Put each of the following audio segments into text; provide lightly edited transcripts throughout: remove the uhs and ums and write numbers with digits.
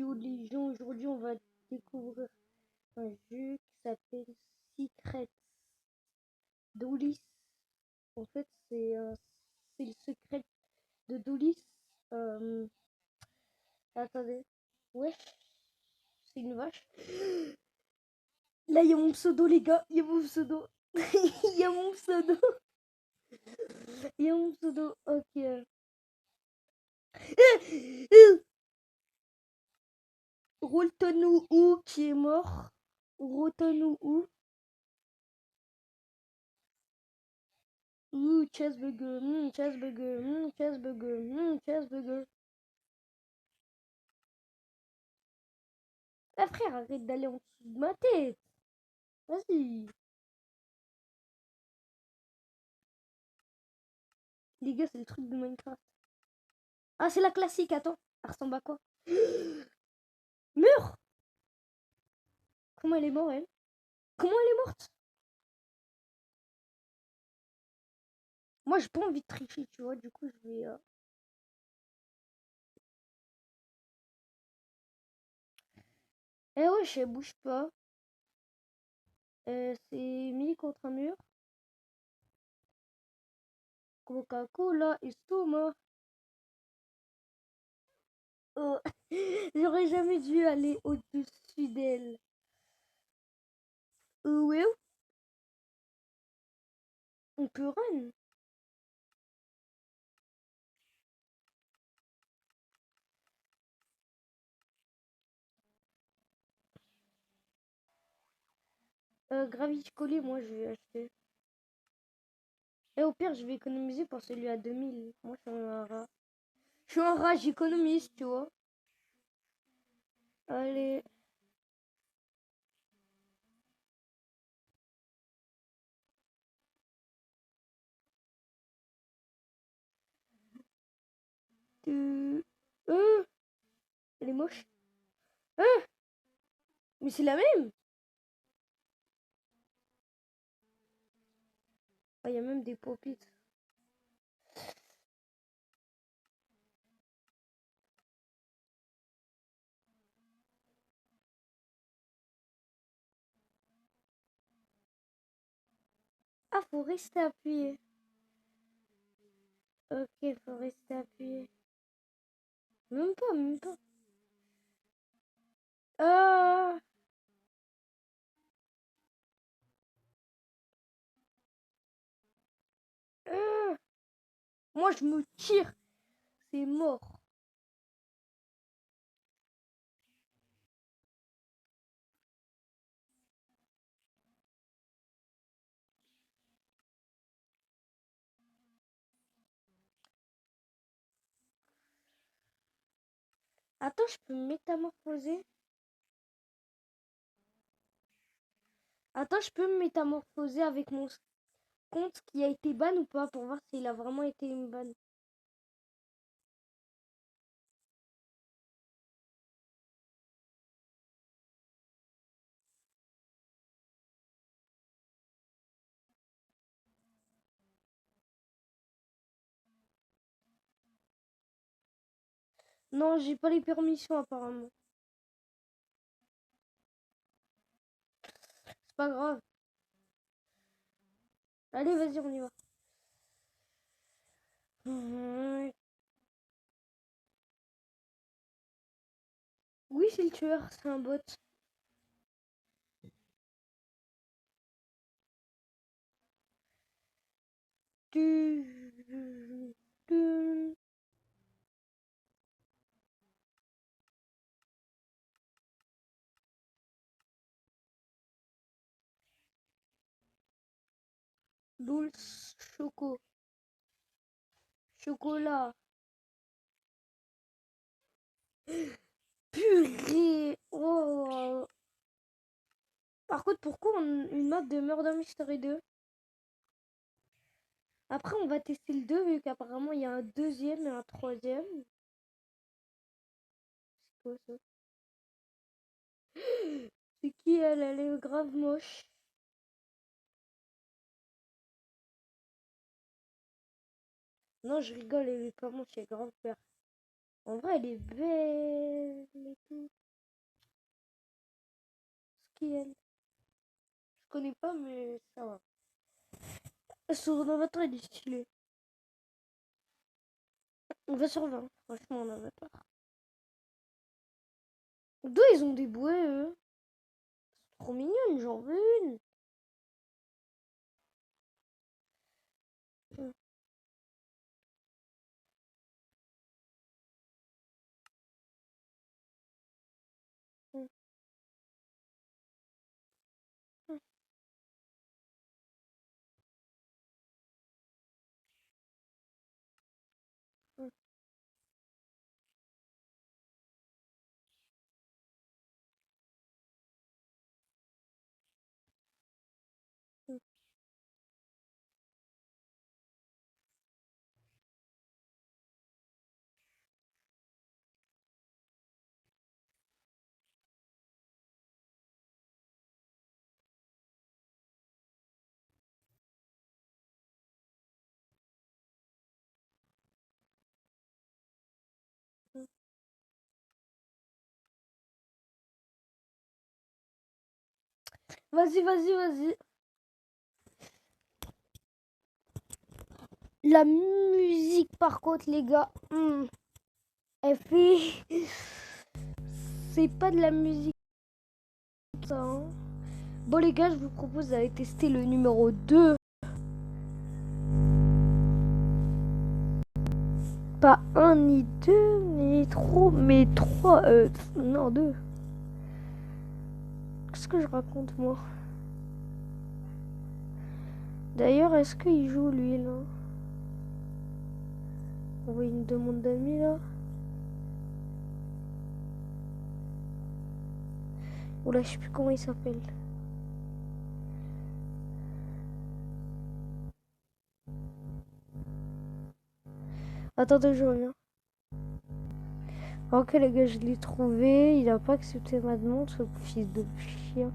vidéo de Légion. Aujourd'hui, on va découvrir un jeu qui s'appelle Secret d'Ulysse. En fait, c'est le secret de d'Ulysse. Euh, Attendez. Wesh, c'est une vache. Là, il y a mon pseudo, les gars. Il y a mon pseudo. Il y a mon pseudo. Il y a mon pseudo. Ok. Roltonou qui est mort. Roltonou. Cheeseburger, cheeseburger, cheeseburger, cheeseburger. Ah frère, arrête d'aller en dessous de ma tête. Vas-y. Les gars, c'est le truc de Minecraft. Ah, c'est la classique, attends. Elle ressemble à quoi? Meurs. Comment elle est morte, elle? Comment elle est morte? Moi, j'ai pas envie de tricher, tu vois. Du coup, je vais... Eh wesh, elle bouge pas. C'est mis contre un mur. Coca-Cola, estomac. Oh. J'aurais jamais dû aller au-dessus d'elle. Ouais, on peut run. Gravity Collie, moi, je vais acheter. Et au pire, je vais économiser pour celui à 2000. Moi, je suis un rat. Je suis un rat, j'économise, tu vois. Allez. Tu... Elle est moche. Mais c'est la même. Ah, il y a même des pop-it. Ah, faut rester appuyé. Ok, faut rester appuyé. Même pas, même pas. Ah, ah. Moi, je me tire. C'est mort. Attends, je peux me métamorphoser. Attends, je peux me métamorphoser avec mon compte qui a été ban ou pas pour voir s'il a vraiment été une ban. Non, j'ai pas les permissions apparemment. C'est pas grave. Allez, vas-y, on y va. Oui, c'est le tueur, c'est un bot. Tu... tu- Dulce chocolat. Purée. Oh. Par contre, pourquoi une map de Murder Mystery 2? Après, on va tester le 2 vu qu'apparemment il y a un deuxième et un troisième. C'est quoi ça? C'est qui elle? Elle est grave moche. Non, je rigole, elle est pas moche, elle est grave peur. En vrai, elle est belle et tout. Ce qui elle. Je connais pas, mais ça va. Son avatar, il est stylé. On va sur 20, franchement, en avatar. D'où ils ont des bouées, eux? Trop mignonne, j'en veux une. Hum, hum, hum, hum, hum, hum. Vas-y, vas-y, vas-y. La musique, par contre, les gars, elle fait... C'est pas de la musique, ça, hein. Bon, les gars, je vous propose d'aller tester le numéro 2. Pas un ni deux, ni trop, mais trois. Non, deux. Qu'est-ce que je raconte, moi? D'ailleurs, est-ce qu'il joue, lui, là? On voit une demande d'amis, là. Oula, je sais plus comment il s'appelle. Attendez, je reviens. Ok, les gars, je l'ai trouvé. Il a pas accepté ma demande, ce fils de chien.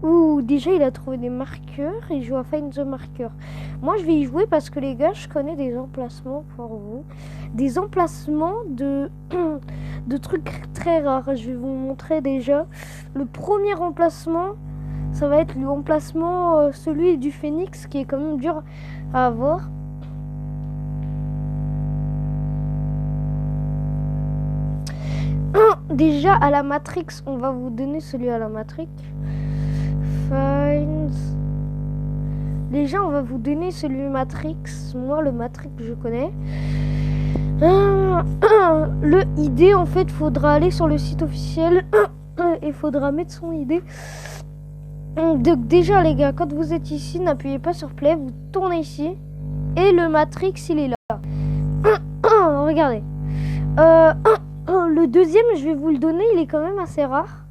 Ouh, déjà, il a trouvé des marqueurs. Il joue à Find the Marker. Moi, je vais y jouer parce que, les gars, je connais des emplacements pour vous. Des emplacements de, de trucs très rares. Je vais vous montrer déjà. Le premier emplacement, ça va être l'emplacement, celui du Phénix, qui est quand même dur à avoir. Déjà, à la Matrix, on va vous donner celui à la Matrix. Find. Déjà, on va vous donner celui Matrix. Moi, le Matrix, je connais. Le ID, en fait, faudra aller sur le site officiel et faudra mettre son ID. Donc déjà, les gars, quand vous êtes ici, n'appuyez pas sur play, vous tournez ici et le Matrix, il est là. Regardez. Le deuxième, je vais vous le donner, il est quand même assez rare.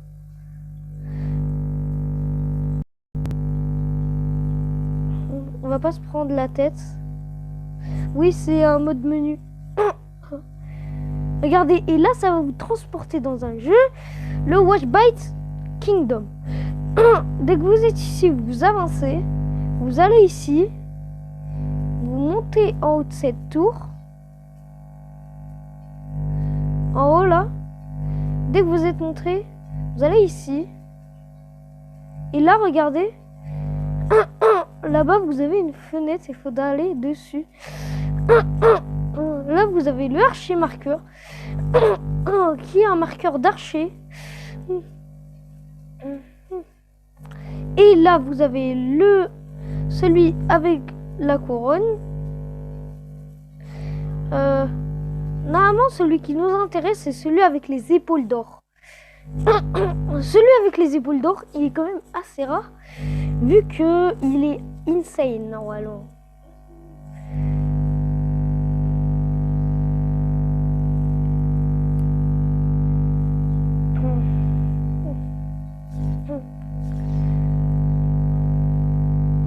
On va pas se prendre la tête. Oui, c'est un mode menu. Regardez, et là, ça va vous transporter dans un jeu, le Watch Bite Kingdom. Dès que vous êtes ici, vous avancez, vous allez ici, vous montez en haut de cette tour. En haut, là, dès que vous êtes monté, vous allez ici. Et là, regardez, là-bas, vous avez une fenêtre, il faudra aller dessus. Là, vous avez le archer marqueur, qui est un marqueur d'archer. Et là, vous avez celui avec la couronne. Normalement, celui qui nous intéresse, c'est celui avec les épaules d'or. Celui avec les épaules d'or, il est quand même assez rare, vu que il est insane normalement.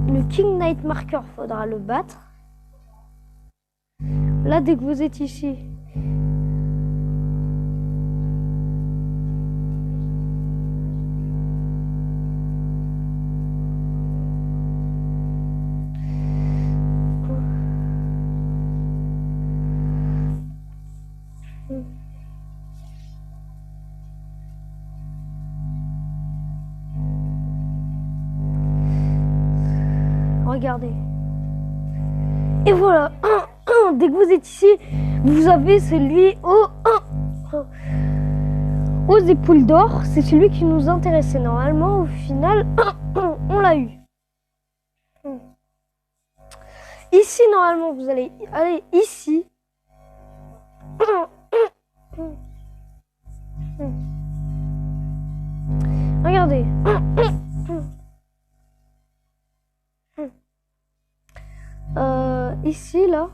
Le King Knight Marker, faudra le battre. Là, dès que vous êtes ici, regardez. Et voilà. Dès que vous êtes ici, vous avez celui aux épaules d'or. C'est celui qui nous intéressait. Normalement, au final, on l'a eu. Ici, normalement, vous allez aller ici. Regardez. Ici, là.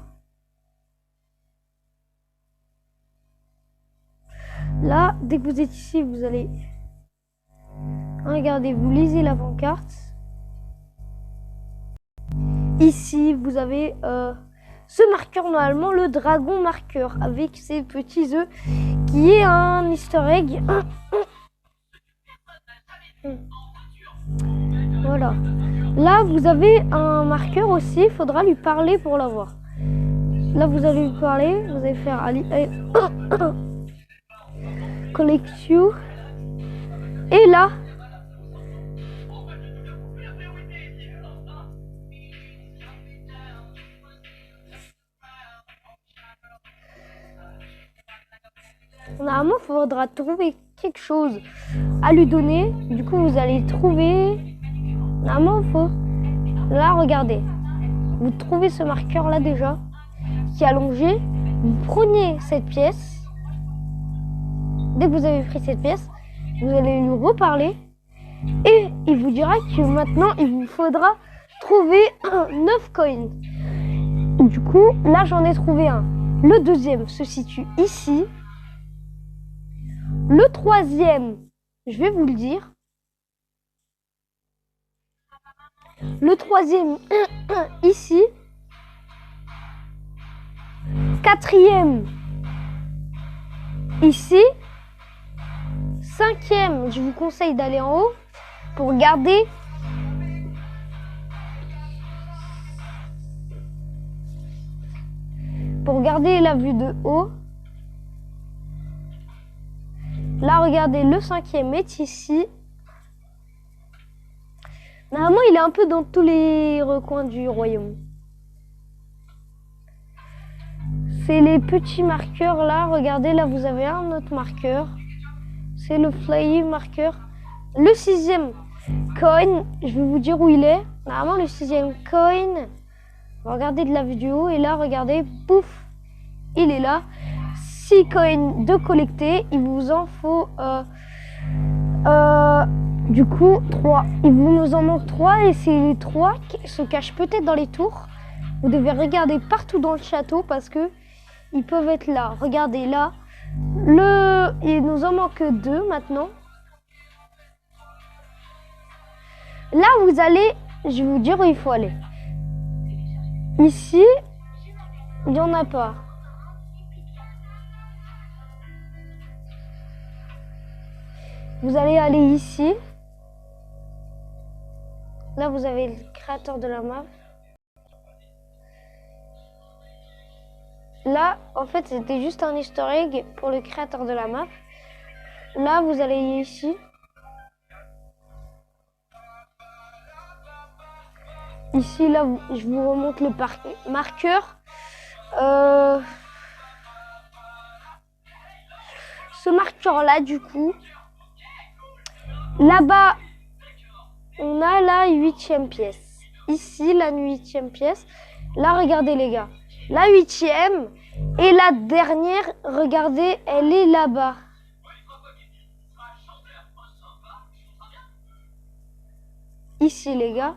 Là, dès que vous êtes ici, vous allez... Regardez, vous lisez la pancarte. Ici, vous avez ce marqueur, normalement, le dragon marqueur, avec ses petits œufs, qui est un easter egg. Voilà. Là, vous avez un marqueur aussi, il faudra lui parler pour l'avoir. Là, vous allez lui parler, vous allez faire collect you. Et là, normalement, il faudra trouver quelque chose à lui donner. Du coup, vous allez trouver... Normalement, il faut... Là, regardez. Vous trouvez ce marqueur-là déjà, qui est allongé. Vous prenez cette pièce. Dès que vous avez pris cette pièce, vous allez lui reparler. Et il vous dira que maintenant, il vous faudra trouver 9 coins. Du coup, là, j'en ai trouvé un. Le deuxième se situe ici. Le troisième, je vais vous le dire. Le troisième, ici. Quatrième, ici. Cinquième, je vous conseille d'aller en haut pour garder la vue de haut. Là, regardez, le cinquième est ici. Normalement, il est un peu dans tous les recoins du royaume. C'est les petits marqueurs là. Regardez, là, vous avez un autre marqueur. C'est le fly marqueur. Le sixième coin, je vais vous dire où il est. Normalement, le sixième coin, regardez de la vue du haut. Et là, regardez, pouf, il est là. 6 coins de collecter. Il vous en faut du coup 3. Il vous en manque 3 et ces 3 qui se cachent peut-être dans les tours. Vous devez regarder partout dans le château parce que ils peuvent être là. Regardez là. Il nous en manque 2 maintenant. Là vous allez, je vais vous dire où il faut aller. Ici, il n'y en a pas. Vous allez aller ici. Là, vous avez le créateur de la map. Là, en fait, c'était juste un easter egg pour le créateur de la map. Là, vous allez ici. Ici, là, je vous remonte le marqueur. Ce marqueur-là, du coup, là-bas, on a la 8e pièce. Ici, la 8e pièce. Là, regardez les gars. La 8e et la dernière, regardez, elle est là-bas. Ici, les gars.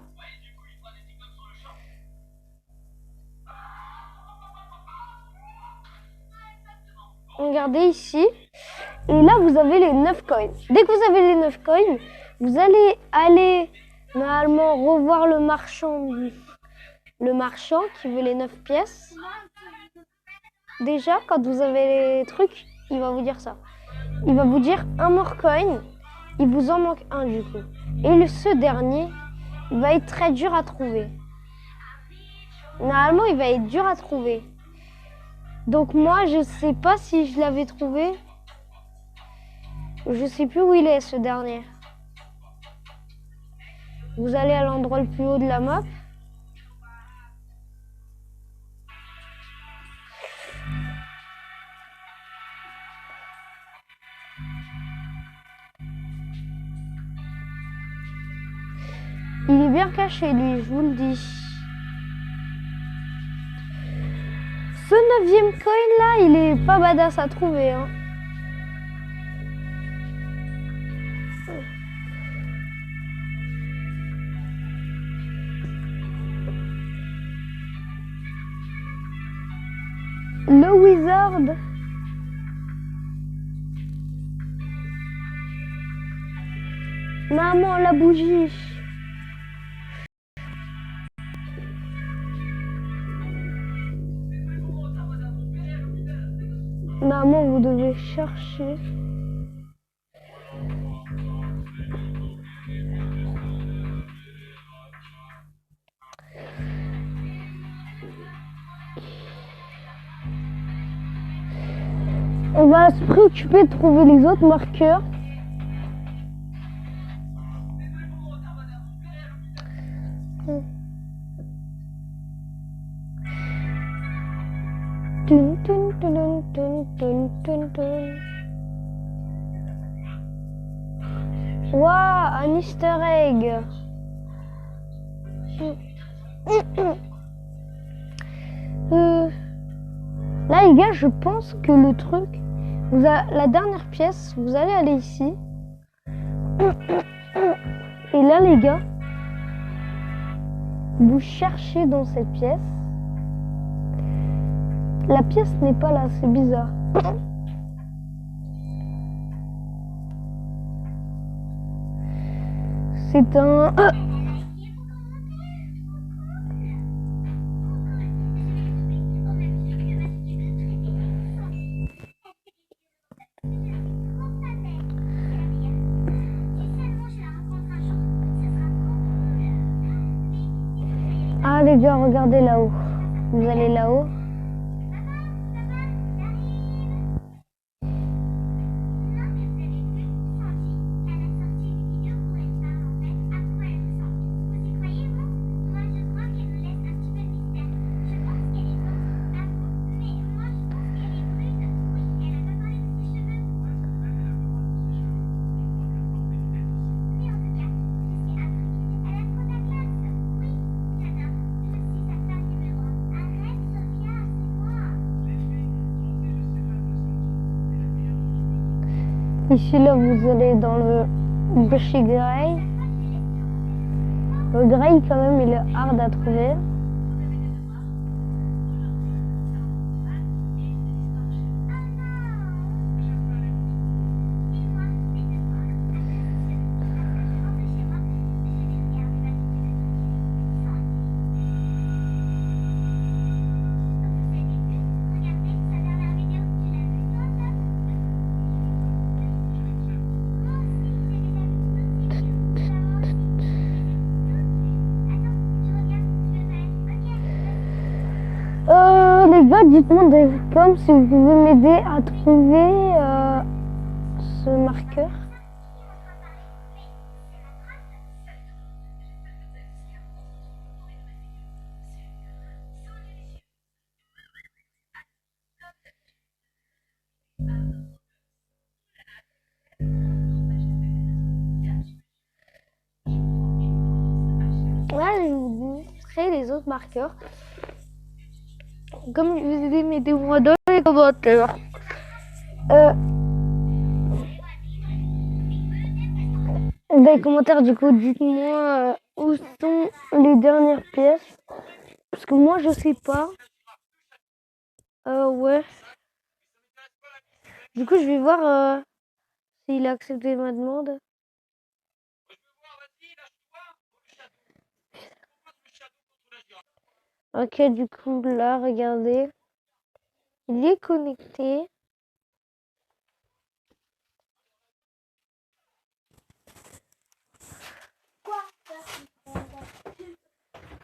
Regardez ici. Et là, vous avez les 9 coins. Dès que vous avez les 9 coins, vous allez aller normalement revoir le marchand qui veut les 9 pièces. Déjà, quand vous avez les trucs, il va vous dire ça. Il va vous dire un more coin. Il vous en manque un du coup. Et ce dernier, il va être très dur à trouver. Normalement, il va être dur à trouver. Donc moi, je sais pas si je l'avais trouvé. Je sais plus où il est, ce dernier. Vous allez à l'endroit le plus haut de la map. Il est bien caché, lui, je vous le dis. Ce 9e coin là, il est pas badass à trouver. Hein. Le wizard. Maman, la bougie. Maman, vous devez chercher. On va se préoccuper de trouver les autres marqueurs. Waouh, un easter egg. Là les gars, je pense que le truc, la dernière pièce, vous allez aller ici. Et là les gars, vous cherchez dans cette pièce. La pièce n'est pas là, c'est bizarre. C'est un... Ah les gars, regardez là-haut. Vous allez là-haut. Ici, là, vous allez dans le Bushy Grey. Le Grey, quand même, il est hard à trouver. Les gars, dites-moi des comme si vous pouvez m'aider à trouver ce marqueur. Là, je vais vous montrer les autres marqueurs. Comme je vous ai dit, mettez-moi dans les commentaires. Dans les commentaires, du coup, dites-moi où sont les dernières pièces. Parce que moi, je sais pas. Ouais. Du coup, je vais voir s'il a accepté ma demande. Ok, du coup, là, regardez. Il est connecté.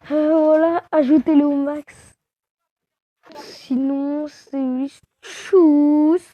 Voilà, ajoutez-le au max. Sinon, c'est juste chousse.